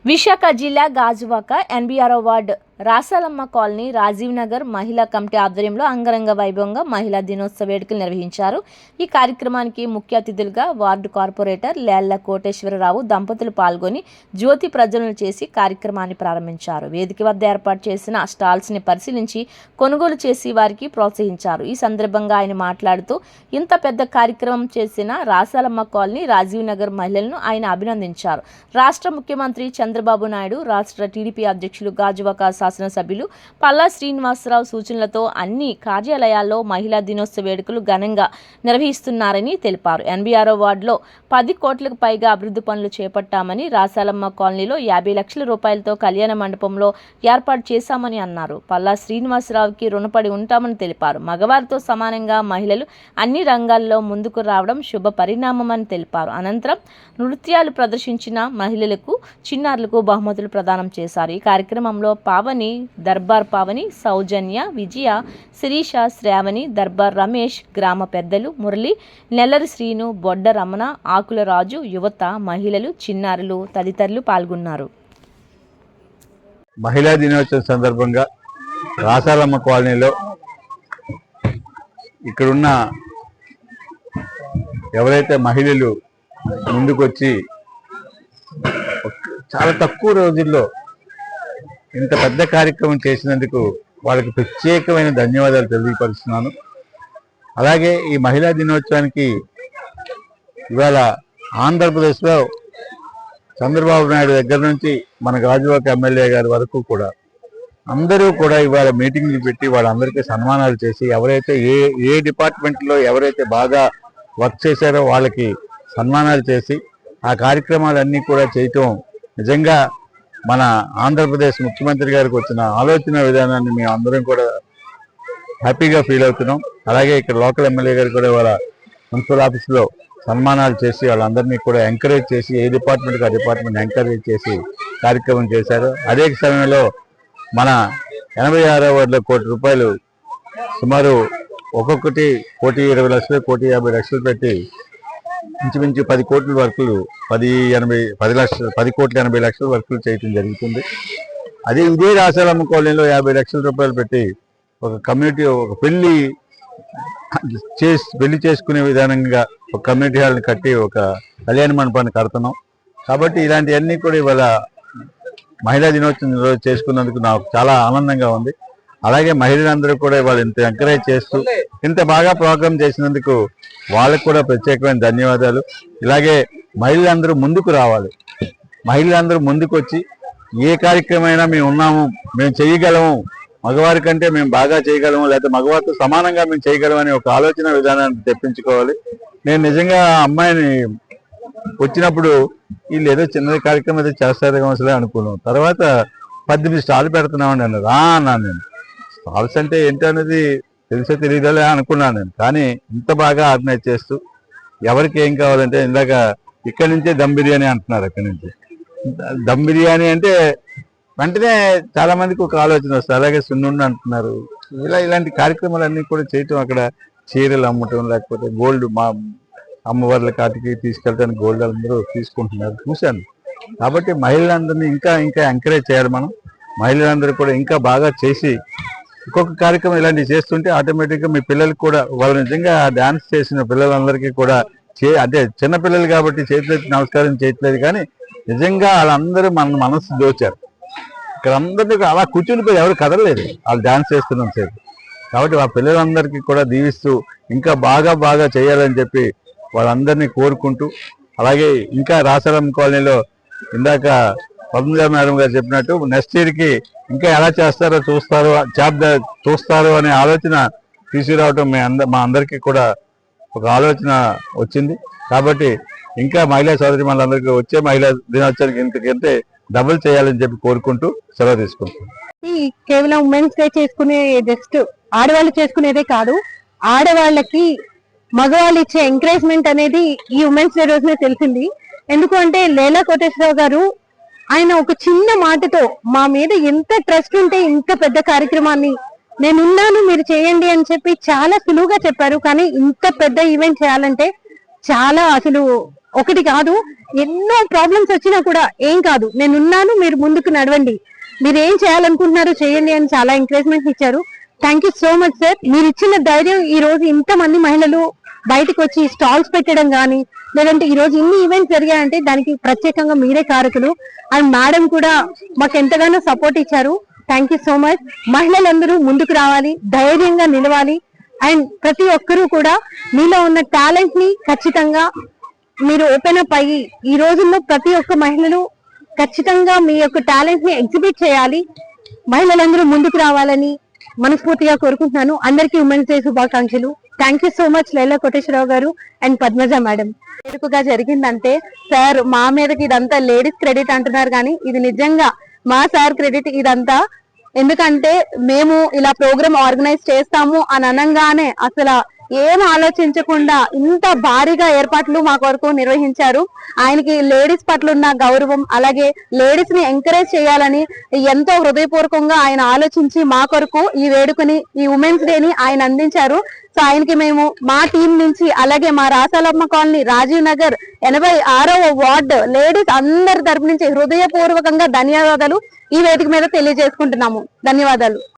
విశాఖ జిల్లా Gajuwaka NBR ward రాసాలమ్మ colony Rajiv Nagar మహిళా committee ఆధ్వర్యంలో అంగరంగ వైభవంగా మహిళా దినోత్సవ వేడుకలు నిర్వహించారు. ఈ కార్యక్రమానికి ముఖ్య అతిథులుగా వార్డు కార్పొరేటర్ లేళ్ల కోటేశ్వరరావు దంపతులు పాల్గొని జ్యోతి ప్రజ్వలన చేసి కార్యక్రమాన్ని ప్రారంభించారు. వేదిక వద్ద ఏర్పాటు చేసిన స్టాల్స్ ని పరిశీలించి కొనుగోలు చేసి వారికి ప్రోత్సహించారు. ఈ సందర్భంగా ఆయన మాట్లాడుతూ ఇంత పెద్ద కార్యక్రమం చేసిన రాసాలమ్మ కాలనీ రాజీవ్ నగర్ మహిళలను ఆయన అభినందించారు. రాష్ట్ర ముఖ్యమంత్రి చంద్రబాబు నాయుడు, రాష్ట్ర టీడీపీ అధ్యక్షులు గాజువాక శాసనసభ్యులు పల్లా శ్రీనివాసరావు సూచనలతో అన్ని కార్యాలయాల్లో మహిళా దినోత్సవ వేడుకలు ఘనంగా నిర్వహిస్తున్నారని తెలిపారు. ఎన్బీఆర్ వార్డులో 10 కోట్లకు పైగా అభివృద్ధి పనులు చేపట్టామని, రాసాలమ్మ కాలనీలో 50 లక్షల రూపాయలతో కళ్యాణ మండపంలో ఏర్పాటు చేశామని అన్నారు. పల్లా శ్రీనివాసరావుకి రుణపడి ఉంటామని తెలిపారు. మగవారితో సమానంగా మహిళలు అన్ని రంగాల్లో ముందుకు రావడం శుభ పరిణామమని తెలిపారు. అనంతరం నృత్యాలు ప్రదర్శించిన మహిళలకు, చిన్నారులకు బహుమతులు ప్రదానం చేశారు. ఈ కార్యక్రమంలో పావని, దర్బార్ పావని, సౌజన్య, విజయ, శిరీష, శ్రావణి, దర్బార్ రమేష్, గ్రామ పెద్దలు మురళి, నెల్లరి శ్రీను, బొడ్డ రమణ, ఆకుల రాజు, యువత, మహిళలు, చిన్నారులు తదితరులు పాల్గొన్నారు. మహిళా దినోత్సవం సందర్భంగా రాసాలమ్మ కాలనీలో ఇక్కడున్న ఎవరైతే మహిళలు ముందుకొచ్చి చాలా తక్కువ రోజుల్లో ఇంత పెద్ద కార్యక్రమం చేసినందుకు వాళ్ళకి ప్రత్యేకమైన ధన్యవాదాలు తెలియపరుస్తున్నాను. అలాగే ఈ మహిళా దినోత్సవానికి ఇవాళ ఆంధ్రప్రదేశ్లో చంద్రబాబు నాయుడు దగ్గర నుంచి మన గాజువాక ఎమ్మెల్యే గారి వరకు కూడా అందరూ కూడా ఇవాళ మీటింగ్లు పెట్టి వాళ్ళందరికీ సన్మానాలు చేసి ఎవరైతే ఏ డిపార్ట్మెంట్లో ఎవరైతే బాగా వర్క్ చేశారో వాళ్ళకి సన్మానాలు చేసి ఆ కార్యక్రమాలన్నీ కూడా చేయటం నిజంగా మన ఆంధ్రప్రదేశ్ ముఖ్యమంత్రి గారికి వచ్చిన ఆలోచన విధానాన్ని మేము అందరం కూడా హ్యాపీగా ఫీల్ అవుతున్నాం. అలాగే ఇక్కడ లోకల్ ఎమ్మెల్యే గారు కూడా వాళ్ళ మున్సిపల్ ఆఫీస్లో సన్మానాలు చేసి వాళ్ళందరినీ కూడా ఎంకరేజ్ చేసి ఏ డిపార్ట్మెంట్కి ఆ డిపార్ట్మెంట్ ఎంకరేజ్ చేసి కార్యక్రమం చేశారు. అదే సమయంలో మన 86వ వార్డులో ₹1,00,00,000 సుమారు ఒక్కొక్కటి 1,20,00,000, 1,50,00,000 పెట్టి ఇంచుమించు 10 కోట్ల వర్కులు 10,80,00,000 వర్కులు చేయటం జరుగుతుంది. ఇదే రాసాలమ్మ కాలనీలో 50 లక్షల రూపాయలు పెట్టి ఒక కమ్యూనిటీ, ఒక పెళ్లి చేసుకునే విధానంగా ఒక కమ్యూనిటీ హాల్ని కట్టి ఒక కళ్యాణ మండపాన్ని కడుతున్నాం. కాబట్టి ఇలాంటివన్నీ కూడా ఇవాళ మహిళా దినోత్సవం రోజు చేసుకున్నందుకు నాకు చాలా ఆనందంగా ఉంది. అలాగే మహిళలందరూ కూడా ఇవాళ ఇంత ఎంకరేజ్ చేస్తూ ఇంత బాగా ప్రోగ్రామ్ చేసినందుకు వాళ్ళకు కూడా ప్రత్యేకమైన ధన్యవాదాలు. ఇలాగే మహిళలందరూ ముందుకు రావాలి. మహిళలందరూ ముందుకు వచ్చి ఏ కార్యక్రమైనా మేము ఉన్నాము, మేము చేయగలము, మగవారి కంటే మేము బాగా చేయగలము, లేకపోతే మగవారితో సమానంగా మేము చేయగలము అనే ఒక ఆలోచన విధానాన్ని తెప్పించుకోవాలి. నేను నిజంగా ఆ అమ్మాయిని వచ్చినప్పుడు వీళ్ళు ఏదో చిన్న కార్యక్రమం అయితే చేస్తారేమో అసలే అనుకున్నాం. తర్వాత 18 స్టాల్ పెడుతున్నామని అన్నారు. అన్నాను నేను. స్టాల్స్ అంటే ఏంటి అనేది తెలిసే తెలియదలే అనుకున్నాను నేను. కానీ ఇంత బాగా ఆర్గనైజ్ చేస్తూ ఎవరికి ఏం కావాలంటే ఇందాక ఇక్కడి నుంచే దమ్ బిర్యానీ అంటున్నారు. అక్కడి నుంచి దమ్ బిర్యానీ అంటే వెంటనే చాలా మందికి ఒక ఆలోచన వస్తుంది. అలాగే సున్నుండి అంటున్నారు. ఇలాంటి కార్యక్రమాలన్నీ కూడా చేయటం, అక్కడ చీరలు అమ్మటం, లేకపోతే గోల్డ్ మా అమ్మవార్ల కాటికి తీసుకెళ్ళడానికి గోల్డ్ అందరూ తీసుకుంటున్నారు చూశాను. కాబట్టి మహిళలందరినీ ఇంకా ఎంకరేజ్ చేయాలి మనం. మహిళలందరూ కూడా ఇంకా బాగా చేసి ఇంకొక కార్యక్రమం ఇలాంటివి చేస్తుంటే ఆటోమేటిక్గా మీ పిల్లలకు కూడా, వాళ్ళు నిజంగా డ్యాన్స్ చేసిన పిల్లలందరికీ కూడా అంటే చిన్నపిల్లలు కాబట్టి చేతులెత్తి నమస్కారం చేయట్లేదు, కానీ నిజంగా వాళ్ళందరూ మన మనసు దోచారు. ఇక్కడ అందరినీ అలా కూర్చునిపోయి ఎవరు కదలలేదు వాళ్ళు డ్యాన్స్ చేస్తున్నాం సేపు. కాబట్టి ఆ పిల్లలందరికీ కూడా దీవిస్తూ ఇంకా బాగా చేయాలని చెప్పి వాళ్ళందరినీ కోరుకుంటూ, అలాగే ఇంకా రాసాలమ్మ కాలనీలో ఇందాక పద్మజ మేడం గారు చెప్పినట్టు నెక్స్ట్ ఇయర్కి ఇంకా ఎలా చేస్తారో చూస్తారు అనే ఆలోచన తీసుకురావటం మా అందరికీ కూడా ఒక ఆలోచన వచ్చింది. కాబట్టి ఇంకా మహిళా సోదరి మనందరికీ వచ్చే మహిళా దినోత్సవానికి ఇంతకంటే డబుల్ చేయాలని చెప్పి కోరుకుంటూ సెలవు తీసుకుంటాం. కేవలం ఉమెన్స్ డే చేసుకునే జస్ట్ ఆడవాళ్ళు చేసుకునేదే కాదు, ఆడవాళ్ళకి మగవాళ్ళు ఇచ్చే ఎంకరేజ్మెంట్ అనేది ఈ ఉమెన్స్ డే రోజునే తెలిసింది. ఎందుకు అంటే లేలా కోటేశ్వరరావు గారు ఆయన ఒక చిన్న మాటతో మా మీద ఎంత ట్రస్ట్ ఉంటే ఇంత పెద్ద కార్యక్రమాన్ని నేనున్నాను మీరు చేయండి అని చెప్పి చాలా సులువుగా చెప్పారు. కానీ ఇంత పెద్ద ఈవెంట్ చేయాలంటే చాలా అసలు ఒకటి కాదు, ఎన్నో ప్రాబ్లమ్స్ వచ్చినా కూడా ఏం కాదు, నేనున్నాను, మీరు ముందుకు నడవండి, మీరు ఏం చేయాలనుకుంటున్నారో చేయండి అని చాలా ఎంకరేజ్మెంట్ ఇచ్చారు. Thank you so much sir. మీరు ఇచ్చిన ధైర్యం ఈ రోజు ఇంతమంది మహిళలు బయటకు వచ్చి స్టాల్స్ పెట్టడం కానీ, లేదంటే ఈ రోజు ఇన్ని ఈవెంట్స్ జరిగాయంటే దానికి ప్రత్యేకంగా మీరే కారకులు. అండ్ మేడం కూడా మాకు ఎంతగానో సపోర్ట్ ఇచ్చారు. Thank you so much. మహిళలందరూ ముందుకు రావాలి, ధైర్యంగా నిలవాలి. అండ్ ప్రతి ఒక్కరూ కూడా మీలో ఉన్న టాలెంట్ ని ఖచ్చితంగా మీరు ఓపెన్ అప్ అయ్యి ఈ రోజుల్లో ప్రతి ఒక్క మహిళలు ఖచ్చితంగా మీ యొక్క టాలెంట్ ని ఎగ్జిబిట్ చేయాలి. మహిళలందరూ ముందుకు రావాలని మనస్ఫూర్తిగా కోరుకుంటున్నాను. అందరికీ ఉమెన్స్ డే శుభాకాంక్షలు. Thank you so much Laila Koteswararao గారు అండ్ పద్మజ మేడం. వేడుకగా జరిగిందంటే సార్ మా మీదకి ఇదంతా లేడీస్ క్రెడిట్ అంటున్నారు, కానీ ఇది నిజంగా మా సార్ క్రెడిట్ ఇదంతా. ఎందుకంటే మేము ఇలా ప్రోగ్రామ్ ఆర్గనైజ్ చేస్తాము అని అనగానే అసలు ఏం ఆలోచించకుండా ఇంత భారీగా ఏర్పాట్లు మా కొరకు నిర్వహించారు. ఆయనకి లేడీస్ పట్ల ఉన్న గౌరవం, అలాగే లేడీస్ ని ఎంకరేజ్ చేయాలని ఎంతో హృదయపూర్వకంగా ఆయన ఆలోచించి మా కొరకు ఈ వేడుకని, ఈ ఉమెన్స్ డేని ఆయన అందించారు. సో ఆయనకి మేము మా టీం నుంచి, అలాగే మా రాసాలమ్మ కాలనీ రాజీవ్ నగర్ 86వ వార్డు లేడీస్ అందరి తరపు నుంచి హృదయపూర్వకంగా ధన్యవాదాలు ఈ వేదిక మీద తెలియజేసుకుంటున్నాము. ధన్యవాదాలు.